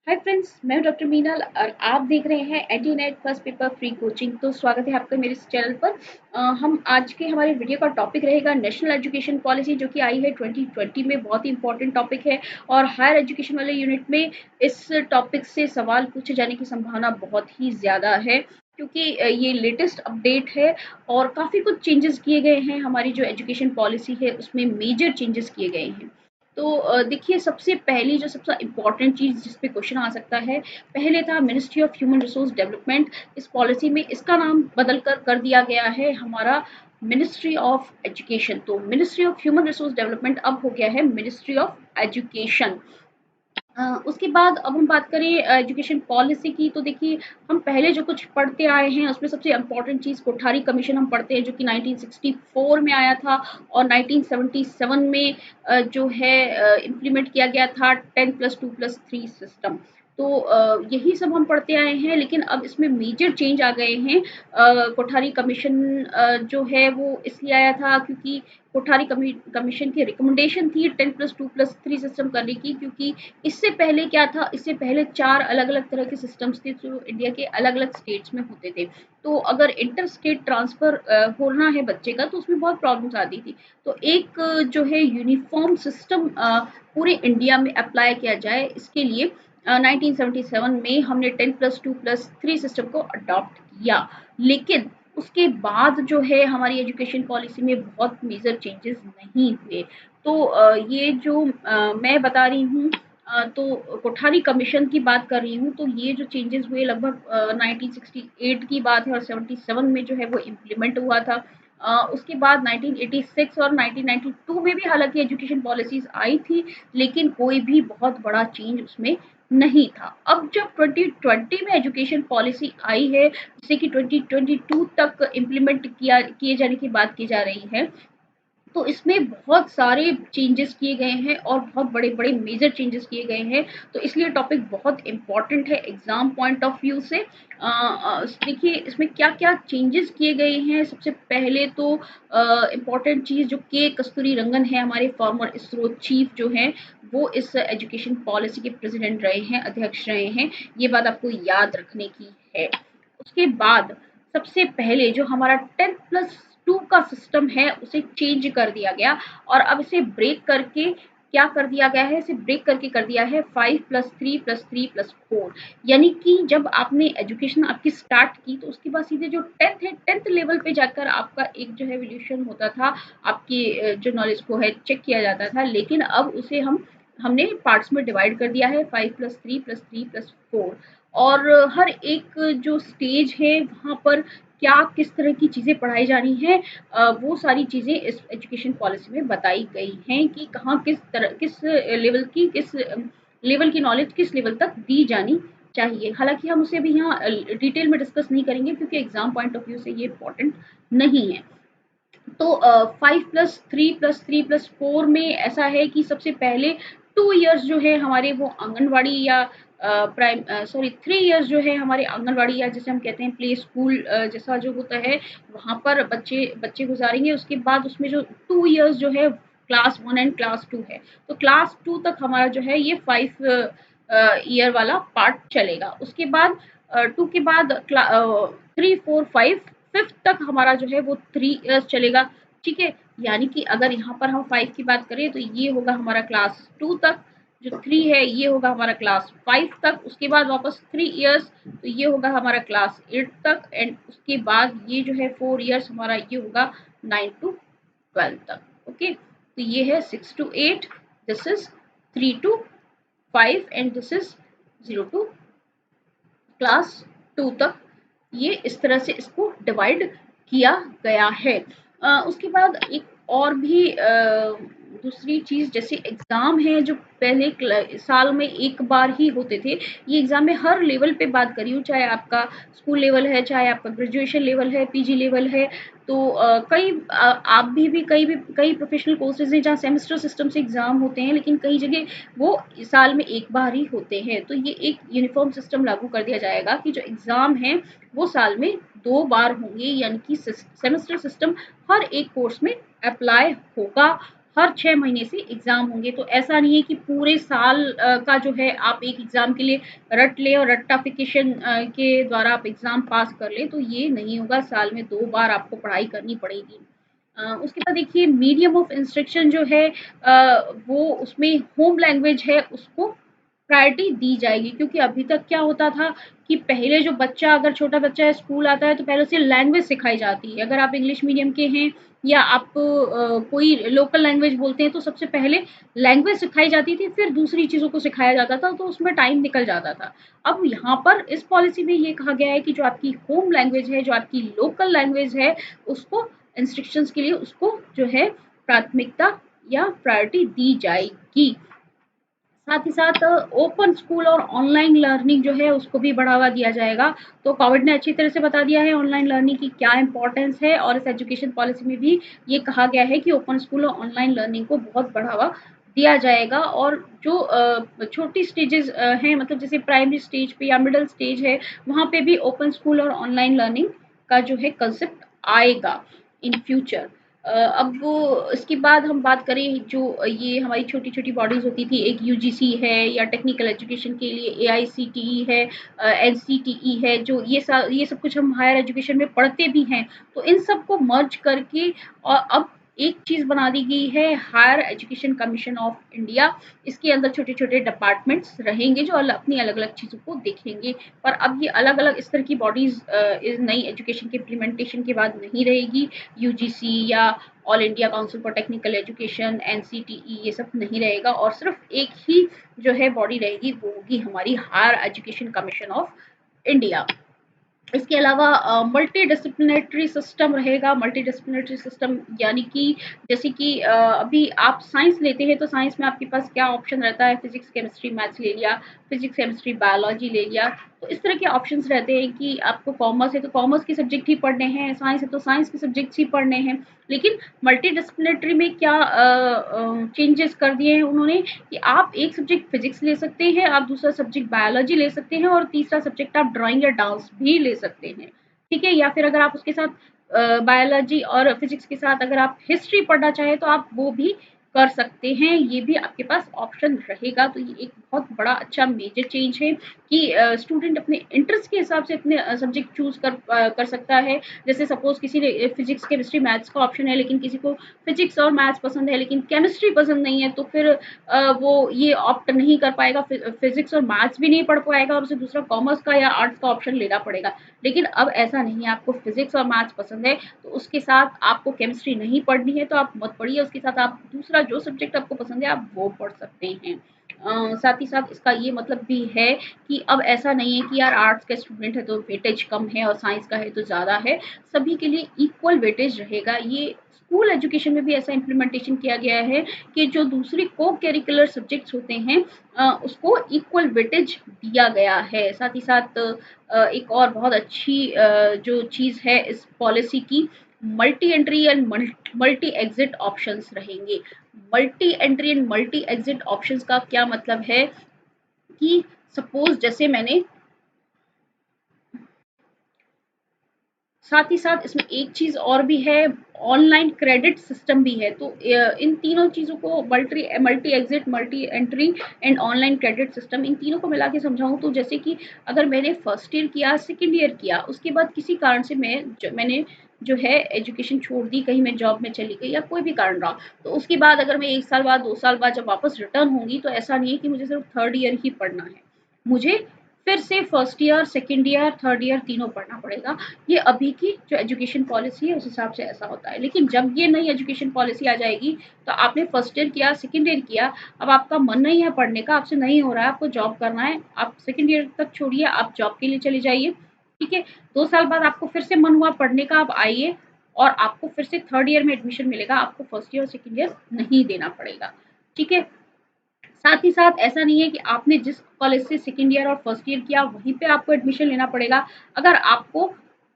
Hi friends, मैं हूं doctor Meenal और आप देख रहे हैं eighty net first paper free coaching. तो स्वागत है आपका मेरे इस चैनल पर। हम आज के हमारे वीडियो का टॉपिक रहेगा नेशनल एजुकेशन पॉलिसी, जो कि आई है 2020 में। बहुत ही इंपॉर्टेंट टॉपिक है और हायर एजुकेशन वाले यूनिट में इस टॉपिक से सवाल पूछे जाने की संभावना बहुत ही ज़्यादा है, क्योंकि ये लेटेस्ट अपडेट है और काफ़ी कुछ चेंजेस किए गए हैं। हमारी जो एजुकेशन पॉलिसी है उसमें मेजर चेंजेस किए गए हैं। तो देखिए, सबसे पहली जो सबसे इम्पोर्टेंट चीज़ जिस पे क्वेश्चन आ सकता है, पहले था ministry of human resource development. इस पॉलिसी में इसका नाम बदल कर दिया गया है हमारा मिनिस्ट्री ऑफ एजुकेशन। तो ministry of human resource development अब हो गया है मिनिस्ट्री ऑफ एजुकेशन। उसके बाद अब हम बात करें एजुकेशन पॉलिसी की। तो देखिए, हम पहले जो कुछ पढ़ते आए हैं उसमें सबसे इम्पोर्टेंट चीज़ कोठारी कमीशन हम पढ़ते हैं, जो कि 1964 में आया था और 1977 में जो है इम्प्लीमेंट किया गया था 10+2+3 सिस्टम। तो यही सब हम पढ़ते आए हैं, लेकिन अब इसमें मेजर चेंज आ गए हैं। कोठारी कमीशन जो है वो इसलिए आया था क्योंकि कोठारी कमीशन की रिकमेंडेशन थी 10+2+3 सिस्टम करने की, क्योंकि इससे पहले क्या था, इससे पहले 4 अलग-अलग तरह के सिस्टम्स थे जो इंडिया के अलग-अलग स्टेट्स में होते थे। तो अगर इंटर स्टेट ट्रांसफ़र होना है बच्चे का, तो उसमें बहुत प्रॉब्लम्स आती थी। तो एक जो है यूनिफ़ॉर्म सिस्टम पूरे इंडिया में अप्लाई किया जाए, इसके लिए 1977 में हमने 10+2+3 सिस्टम को अडॉप्ट किया। लेकिन उसके बाद जो है हमारी एजुकेशन पॉलिसी में बहुत मेजर चेंजेस नहीं हुए। तो ये जो मैं बता रही हूँ, तो कोठारी कमीशन की बात कर रही हूँ। तो ये जो चेंजेस हुए लगभग 1968 की बात है और 77 में जो है वो इम्प्लीमेंट हुआ था। उसके बाद 1986 और 1992 में भी हालांकि एजुकेशन पॉलिसीज आई थी, लेकिन कोई भी बहुत बड़ा चेंज उसमें नहीं था। अब जब 2020 में एजुकेशन पॉलिसी आई है, जिसे कि 2022 तक इम्प्लीमेंट किए जाने की बात की जा रही है, तो इसमें बहुत सारे चेंजेस किए गए हैं और बहुत बड़े-बड़े मेजर चेंजेस किए गए हैं। तो इसलिए टॉपिक बहुत इम्पोर्टेंट है एग्ज़ाम पॉइंट ऑफ व्यू से। देखिए, इसमें क्या-क्या चेंजेस किए गए हैं। सबसे पहले तो इम्पोर्टेंट चीज़ जो के कस्तूरी रंगन है, हमारे फॉर्मर इसरो चीफ जो हैं, वो इस एजुकेशन पॉलिसी के प्रेज़िडेंट रहे हैं, अध्यक्ष रहे हैं। ये बात आपको याद रखने की है। उसके बाद सबसे पहले जो हमारा 10+2 का सिस्टम है उसे चेंज कर दिया गया और अब इसे ब्रेक करके क्या कर दिया गया है, इसे ब्रेक करके कर दिया है 5+3+3+4। यानी कि जब आपने एजुकेशन आपकी स्टार्ट की, तो उसके बाद सीधे जो 10th है, 10th लेवल पे जाकर आपका एक जो है वैल्यूएशन होता था, आपकी जो नॉलेज को है चेक किया जाता था। लेकिन अब उसे हमने पार्ट्स में डिवाइड कर दिया है 5+3+3+4। और हर एक जो स्टेज है वहाँ पर क्या किस तरह की चीज़ें पढ़ाई जानी है, वो सारी चीज़ें इस एजुकेशन पॉलिसी में बताई गई हैं कि कहाँ किस लेवल की नॉलेज किस लेवल तक दी जानी चाहिए। हालाँकि हम उसे अभी यहाँ डिटेल में डिस्कस नहीं करेंगे, क्योंकि एग्ज़ाम पॉइंट ऑफ व्यू से ये इम्पोर्टेंट नहीं है। तो 5+3+3+4 में ऐसा है कि सबसे पहले 2 इयर्स जो है हमारे वो आंगनवाड़ी या 3 इयर्स जो है हमारे आंगनवाड़ी, या जिसे हम कहते हैं प्ले स्कूल जैसा जो होता है, वहाँ पर बच्चे बच्चे गुजारेंगे। उसके बाद उसमें जो 2 इयर्स जो है क्लास 1 एंड क्लास 2 है। तो क्लास 2 तक हमारा जो है ये 5 ईयर वाला पार्ट चलेगा। उसके बाद 2 के बाद 3, 4, 5 5th तक हमारा जो है वो 3 इयर्स चलेगा। ठीक है? यानी कि अगर यहाँ पर हम 5 की बात करें, तो ये होगा हमारा क्लास 2 तक, जो 3 है ये होगा हमारा क्लास 5 तक। उसके बाद वापस 3 इयर्स, तो ये होगा हमारा क्लास 8 तक। एंड उसके बाद ये जो है 4 इयर्स हमारा ये होगा 9 टू 12 तक। ओके? तो ये है 6 to 8, this is 3 to 5 and this is 0 to class 2 तक। ये इस तरह से इसको डिवाइड किया गया है। उसके बाद एक और भी दूसरी चीज़, जैसे एग्ज़ाम है जो पहले साल में एक बार ही होते थे, ये एग्ज़ाम में हर लेवल पे बात कर रही हूँ, चाहे आपका स्कूल लेवल है, चाहे आपका ग्रेजुएशन लेवल है, पीजी लेवल है। तो आप भी कई प्रोफेशनल कोर्सेज हैं जहाँ सेमेस्टर सिस्टम से एग्ज़ाम होते हैं, लेकिन कई जगह वो साल में एक बार ही होते हैं। तो ये एक यूनिफॉर्म सिस्टम लागू कर दिया जाएगा कि जो एग्ज़ाम है वो साल में 2 बार होंगे, यानी कि सेमेस्टर सिस्टम हर एक कोर्स में अप्लाई होगा। हर 6 महीने से एग्ज़ाम होंगे। तो ऐसा नहीं है कि पूरे साल का जो है आप एक एग्ज़ाम के लिए रट लें और रट्टाफिकेशन के द्वारा आप एग्ज़ाम पास कर लें, तो ये नहीं होगा। साल में 2 बार आपको पढ़ाई करनी पड़ेगी। उसके बाद देखिए मीडियम ऑफ इंस्ट्रक्शन जो है वो उसमें होम लैंग्वेज है उसको प्रायोरिटी दी जाएगी, क्योंकि अभी तक क्या होता था कि पहले जो बच्चा, अगर छोटा बच्चा है स्कूल आता है तो पहले उसे लैंग्वेज सिखाई जाती है। अगर आप इंग्लिश मीडियम के हैं या आप कोई लोकल लैंग्वेज बोलते हैं तो सबसे पहले लैंग्वेज सिखाई जाती थी, फिर दूसरी चीज़ों को सिखाया जाता था, तो उसमें टाइम निकल जाता था। अब यहाँ पर इस पॉलिसी में ये कहा गया है कि जो आपकी होम लैंग्वेज है, जो आपकी लोकल लैंग्वेज है, उसको इंस्ट्रक्शंस के लिए उसको जो है प्राथमिकता या प्रायोरिटी दी जाएगी। साथ ही साथ ओपन स्कूल और ऑनलाइन लर्निंग जो है उसको भी बढ़ावा दिया जाएगा। तो कोविड ने अच्छी तरह से बता दिया है ऑनलाइन लर्निंग की क्या इंपॉर्टेंस है, और इस एजुकेशन पॉलिसी में भी ये कहा गया है कि ओपन स्कूल और ऑनलाइन लर्निंग को बहुत बढ़ावा दिया जाएगा। और जो छोटी स्टेजेस हैं, मतलब जैसे प्राइमरी स्टेज पे या मिडिल स्टेज है, वहाँ पे भी ओपन स्कूल और ऑनलाइन लर्निंग का जो है कंसेप्ट आएगा इन फ्यूचर। अब वो इसके बाद हम बात करें, जो ये हमारी छोटी-छोटी बॉडीज़ होती थी, एक यूजीसी है या टेक्निकल एजुकेशन के लिए एआईसीटीई है, एनसीटीई है, जो ये सब कुछ हम हायर एजुकेशन में पढ़ते भी हैं। तो इन सब को मर्ज करके और अब एक चीज़ बना दी गई है, higher education commission of India. इसके अंदर छोटे-छोटे डिपार्टमेंट्स रहेंगे जो अपनी अलग-अलग चीज़ों को देखेंगे। पर अब ये अलग-अलग इस तरह की बॉडीज़ इस नई एजुकेशन के इम्प्लीमेंटेशन के बाद नहीं रहेगी। यूजीसी या all India council for technical education, NCTE, ये सब नहीं रहेगा, और सिर्फ एक ही जो है बॉडी रहेगी, वो होगी हमारी higher education commission of India. इसके अलावा मल्टी डिसिप्लिनरी सिस्टम रहेगा। मल्टी डिसिप्लिनरी सिस्टम यानी कि जैसे कि अभी आप साइंस लेते हैं तो साइंस में आपके पास क्या ऑप्शन रहता है, फिजिक्स केमिस्ट्री मैथ्स ले लिया, फिजिक्स केमिस्ट्री बायोलॉजी ले लिया। तो इस तरह के ऑप्शंस रहते हैं कि आपको कॉमर्स है तो कॉमर्स के सब्जेक्ट ही पढ़ने हैं, साइंस है तो साइंस के सब्जेक्ट्स ही पढ़ने हैं। लेकिन मल्टी डिसिप्लिनरी में क्या चेंजेस कर दिए हैं उन्होंने, कि आप एक सब्जेक्ट फिजिक्स ले सकते हैं, आप दूसरा सब्जेक्ट बायोलॉजी ले सकते हैं, और तीसरा सब्जेक्ट आप ड्राइंग या डांस भी ले सकते हैं। ठीक है? या फिर अगर आप उसके साथ बायोलॉजी और फिजिक्स के साथ अगर आप हिस्ट्री पढ़ना चाहें तो आप वो भी कर सकते हैं, ये भी आपके पास ऑप्शन रहेगा। तो ये एक बहुत बड़ा अच्छा मेजर चेंज है कि स्टूडेंट अपने इंटरेस्ट के हिसाब से अपने सब्जेक्ट चूज कर सकता है। जैसे सपोज किसी ने फिजिक्स केमिस्ट्री मैथ्स का ऑप्शन है, लेकिन किसी को फिजिक्स और मैथ्स पसंद है लेकिन केमिस्ट्री पसंद नहीं है, तो फिर वो ये ऑप्ट नहीं कर पाएगा, फिजिक्स और मैथ्स भी नहीं पढ़ पाएगा, और उसे दूसरा कॉमर्स का या आर्ट्स का ऑप्शन लेना पड़ेगा। लेकिन अब ऐसा नहीं है, आपको फिजिक्स और मैथ्स पसंद है तो उसके साथ आपको केमिस्ट्री नहीं पढ़नी है तो आप मत पढ़िए, उसके साथ आप दूसरा जो सब्जेक्ट आपको पसंद है आप वो पढ़ सकते हैं। साथ ही साथ इसका ये मतलब भी है कि अब ऐसा नहीं है कि यार आर्ट्स का स्टूडेंट है तो वेटेज कम है और साइंस का है तो ज़्यादा है। सभी के लिए इक्वल वेटेज रहेगा। ये स्कूल एजुकेशन में भी ऐसा इम्प्लीमेंटेशन किया गया है कि जो दूसरी को करिकुलर सब्जेक्ट्स होते हैं उसको इक्वल वेटेज दिया गया है। साथ ही साथ एक और बहुत अच्छी जो चीज़ है इस पॉलिसी की, multi entry and multi exit options रहेंगे। Multi entry and multi exit options का क्या मतलब है कि सपोज जैसे मैंने, साथ ही साथ इसमें एक चीज़ और भी है, ऑनलाइन क्रेडिट सिस्टम भी है। तो इन तीनों चीज़ों को multi multi exit, multi entry and online credit system, इन तीनों को मिला के समझाऊँ तो जैसे कि अगर मैंने फर्स्ट ईयर किया, सेकंड ईयर किया, उसके बाद किसी कारण से मैंने जो है एजुकेशन छोड़ दी, कहीं मैं जॉब में चली गई या कोई भी कारण रहा, तो उसके बाद अगर मैं 1 साल बाद, 2 साल बाद जब वापस रिटर्न होंगी तो ऐसा नहीं है कि मुझे सिर्फ थर्ड ईयर ही पढ़ना है। मुझे फिर से first year, second year, third year तीनों पढ़ना पड़ेगा। ये अभी की जो एजुकेशन पॉलिसी है उस हिसाब से ऐसा होता है। लेकिन जब ये नई एजुकेशन पॉलिसी आ जाएगी तो आपने फर्स्ट ईयर किया, सेकंड ईयर किया, अब आपका मन नहीं है पढ़ने का, आपसे नहीं हो रहा है, आपको जॉब करना है, आप सेकंड ईयर तक छोड़िए, आप जॉब के लिए चले जाइए। ठीक है? 2 साल बाद आपको फिर से मन हुआ पढ़ने का, आप आइए और आपको फिर से थर्ड ईयर में एडमिशन मिलेगा, आपको फर्स्ट ईयर और सेकंड ईयर नहीं देना पड़ेगा। ठीक है? साथ ही साथ ऐसा नहीं है कि आपने जिस कॉलेज से सेकंड ईयर और फर्स्ट ईयर किया वहीं पे आपको एडमिशन लेना पड़ेगा। अगर आपको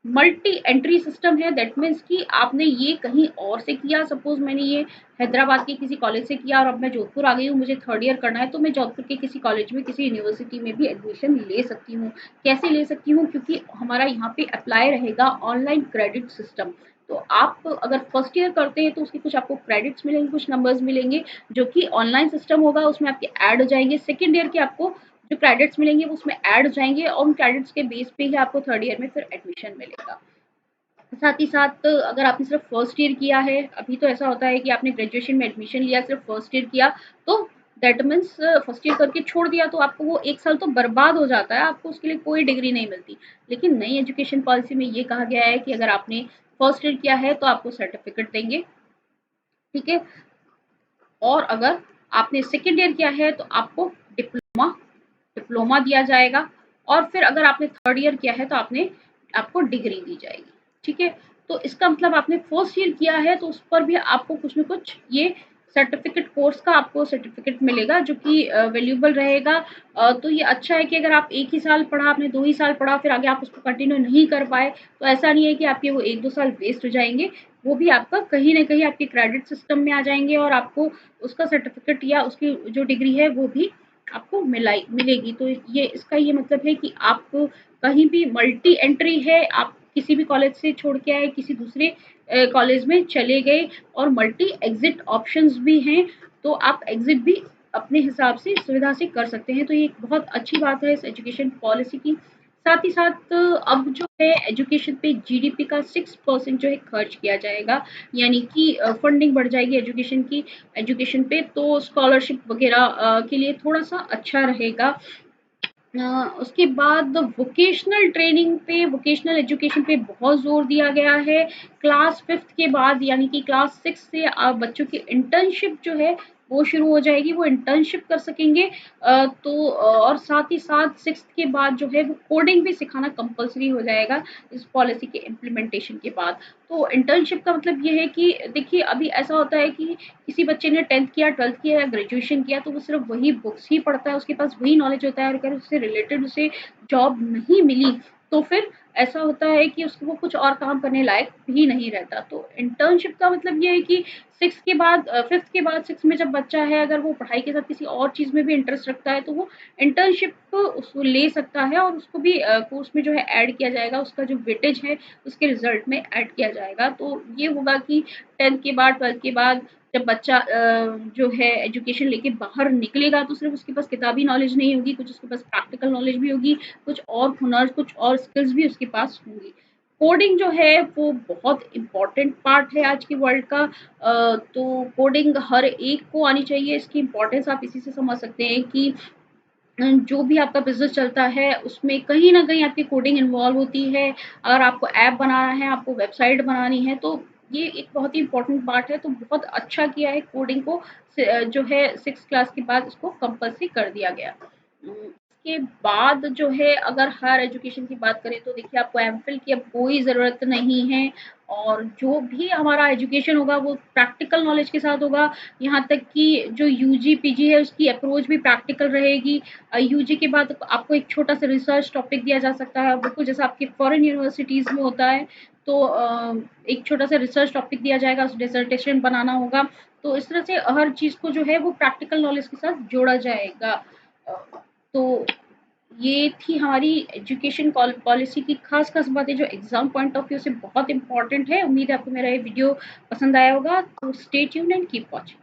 मल्टी एंट्री सिस्टम है, दैट मीन्स कि आपने ये कहीं और से किया, सपोज मैंने ये हैदराबाद के किसी कॉलेज से किया और अब मैं जोधपुर आ गई हूँ, मुझे थर्ड ईयर करना है, तो मैं जोधपुर के किसी कॉलेज में, किसी यूनिवर्सिटी में भी एडमिशन ले सकती हूँ। कैसे ले सकती हूँ? क्योंकि हमारा यहाँ पे अप्लाई रहेगा ऑनलाइन क्रेडिट सिस्टम। तो आप अगर फर्स्ट ईयर करते हैं तो उसके कुछ आपको क्रेडिट्स मिलेंगे, कुछ नंबर्स मिलेंगे जो कि ऑनलाइन सिस्टम होगा, उसमें आपके ऐड हो जाएंगे। सेकेंड ईयर के आपको जो क्रेडिट्स मिलेंगे वो उसमें ऐड हो जाएंगे और उन क्रेडिट्स के बेस पे ही आपको थर्ड ईयर में फिर एडमिशन मिलेगा। साथ ही साथ अगर आपने सिर्फ फर्स्ट ईयर किया है, अभी तो ऐसा होता है कि आपने ग्रेजुएशन में एडमिशन लिया, सिर्फ फर्स्ट ईयर किया, तो दैट मीन्स फर्स्ट ईयर करके छोड़ दिया तो आपको वो 1 साल तो बर्बाद हो जाता है, आपको उसके लिए कोई डिग्री नहीं मिलती। लेकिन नई एजुकेशन पॉलिसी में ये कहा गया है कि अगर आपने फर्स्ट ईयर किया है तो आपको सर्टिफिकेट देंगे, ठीक है। और अगर आपने सेकेंड ईयर किया है तो आपको डिप्लोमा डिप्लोमा दिया जाएगा। और फिर अगर आपने थर्ड ईयर किया है तो आपको डिग्री दी जाएगी, ठीक है। तो इसका मतलब आपने फर्स्ट ईयर किया है तो उस पर भी आपको कुछ न कुछ ये सर्टिफिकेट, कोर्स का आपको सर्टिफिकेट मिलेगा जो कि वैल्यूएबल रहेगा। तो ये अच्छा है कि अगर आप एक ही साल पढ़ा, आपने 2 ही साल पढ़ा, फिर आगे आप उसको कंटिन्यू नहीं कर पाए, तो ऐसा नहीं है कि आपके वो 1-2 साल वेस्ट हो जाएंगे। वो भी आपका कहीं ना कहीं आपके क्रेडिट सिस्टम में आ जाएंगे और आपको उसका सर्टिफिकेट या उसकी जो डिग्री है वो भी आपको मिलेगी। तो ये इसका ये मतलब है कि आप कहीं भी मल्टी एंट्री है, आप किसी भी कॉलेज से छोड़ के आए, किसी दूसरे कॉलेज में चले गए और मल्टी एग्जिट ऑप्शंस भी हैं, तो आप एग्जिट भी अपने हिसाब से सुविधा से कर सकते हैं। तो ये एक बहुत अच्छी बात है इस एजुकेशन पॉलिसी की। साथ ही साथ अब जो है एजुकेशन पे जीडीपी का 6% जो है खर्च किया जाएगा, यानी कि फंडिंग बढ़ जाएगी एजुकेशन की, एजुकेशन पे, तो स्कॉलरशिप वगैरह के लिए थोड़ा सा अच्छा रहेगा। उसके बाद वोकेशनल ट्रेनिंग पे, वोकेशनल एजुकेशन पे बहुत जोर दिया गया है। क्लास फिफ्थ के बाद यानी कि क्लास सिक्स से बच्चों की इंटर्नशिप जो है वो शुरू हो जाएगी, वो इंटर्नशिप कर सकेंगे। तो और साथ ही साथ सिक्स के बाद जो है वो कोडिंग भी सिखाना कंपलसरी हो जाएगा इस पॉलिसी के इम्प्लीमेंटेशन के बाद। तो इंटर्नशिप का मतलब ये है कि देखिए अभी ऐसा होता है कि किसी बच्चे ने 10th किया, 12th किया या ग्रेजुएशन किया तो वो सिर्फ वही बुक्स ही पढ़ता है, उसके पास वही नॉलेज होता है, और अगर उससे रिलेटेड उसे जॉब नहीं मिली तो फिर ऐसा होता है कि उसको वो कुछ और काम करने लायक भी नहीं रहता। तो इंटर्नशिप का मतलब ये है कि सिक्स के बाद, फिफ्थ के बाद, सिक्स में जब बच्चा है अगर वो पढ़ाई के साथ किसी और चीज़ में भी इंटरेस्ट रखता है तो वो इंटर्नशिप उसको ले सकता है और उसको भी कोर्स में जो है ऐड किया जाएगा, उसका जो वेटेज है उसके रिजल्ट में ऐड किया जाएगा। तो ये होगा कि 10th के बाद, 12th के बाद जब बच्चा जो है एजुकेशन लेके बाहर निकलेगा तो सिर्फ उसके पास किताबी नॉलेज नहीं होगी, कुछ उसके पास प्रैक्टिकल नॉलेज भी होगी, कुछ और हुनर, कुछ और स्किल्स भी उसके पास होंगी। कोडिंग जो है वो बहुत इम्पोर्टेंट पार्ट है आज की वर्ल्ड का। तो कोडिंग हर एक को आनी चाहिए, इसकी इम्पोर्टेंस आप इसी से समझ सकते हैं कि जो भी आपका बिज़नेस चलता है उसमें कहीं न कहीं आपकी कोडिंग इन्वॉल्व होती है। अगर आपको ऐप बनाना है, आपको वेबसाइट बनानी है तो ये एक बहुत ही इम्पोर्टेंट पार्ट है। तो बहुत अच्छा किया है कोडिंग को जो है 6th क्लास के बाद इसको कंपल्सरी कर दिया गया। इसके बाद जो है अगर हायर एजुकेशन की बात करें तो देखिए आपको एमफिल की अब कोई ज़रूरत नहीं है, और जो भी हमारा एजुकेशन होगा वो प्रैक्टिकल नॉलेज के साथ होगा। यहाँ तक कि जो यूजी, पीजी है उसकी अप्रोच भी प्रैक्टिकल रहेगी। यूजी के बाद आपको एक छोटा-सा रिसर्च टॉपिक दिया जा सकता है, बिल्कुल जैसा आपके फॉरेन यूनिवर्सिटीज़ में होता है। तो एक छोटा-सा रिसर्च टॉपिक दिया जाएगा, उस डिसर्टेशन बनाना होगा। तो इस तरह से हर चीज़ को जो है वो प्रैक्टिकल नॉलेज के साथ जोड़ा जाएगा। अ, तो ये थी हमारी एजुकेशन पॉलिसी की खास खास बातें जो एग्जाम पॉइंट ऑफ व्यू से बहुत इंपॉर्टेंट है। उम्मीद है आपको मेरा ये वीडियो पसंद आया होगा। तो stay tuned and keep watching.